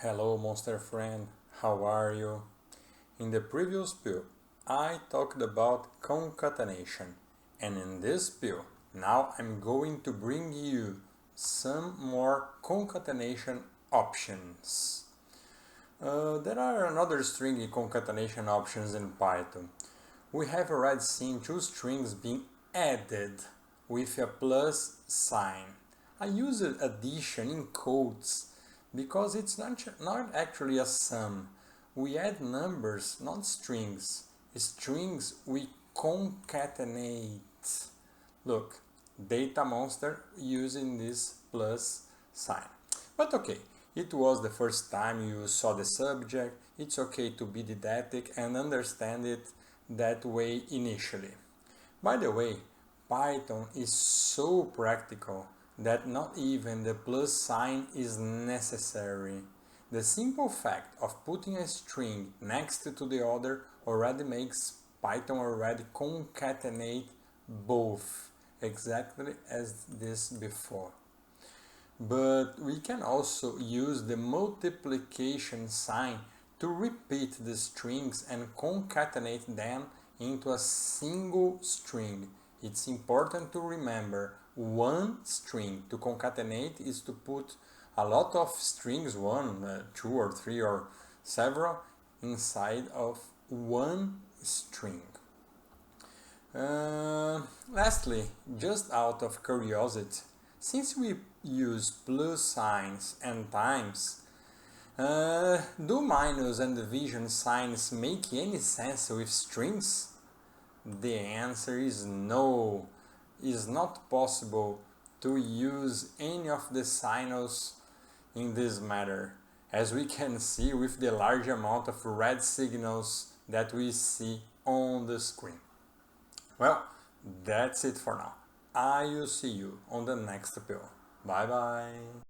Hello monster friend, how are you? In the previous pill, I talked about concatenation, and in this pill, now I'm going to bring you some more concatenation options. There are another string concatenation options in Python. We have already seen two strings being added with a plus sign. I use addition in quotes because it's not actually a sum. We add numbers, not strings. Strings we concatenate. Look, data monster using this plus sign. But okay, it was the first time you saw the subject. It's okay to be didactic and understand it that way initially. By the way, Python is so practical that not even the plus sign is necessary. The simple fact of putting a string next to the other already makes Python already concatenate both, exactly as this before. But we can also use the multiplication sign to repeat the strings and concatenate them into a single string. It's important to remember one string to concatenate is to put a lot of strings, one, two or three or several, inside of one string. Lastly, just out of curiosity, since we use plus signs and times, do minus and division signs make any sense with strings? The answer is no. It's not possible to use any of the signals in this matter, as we can see with the large amount of red signals that we see on the screen. Well, that's it for now. I will see you on the next pill. Bye bye.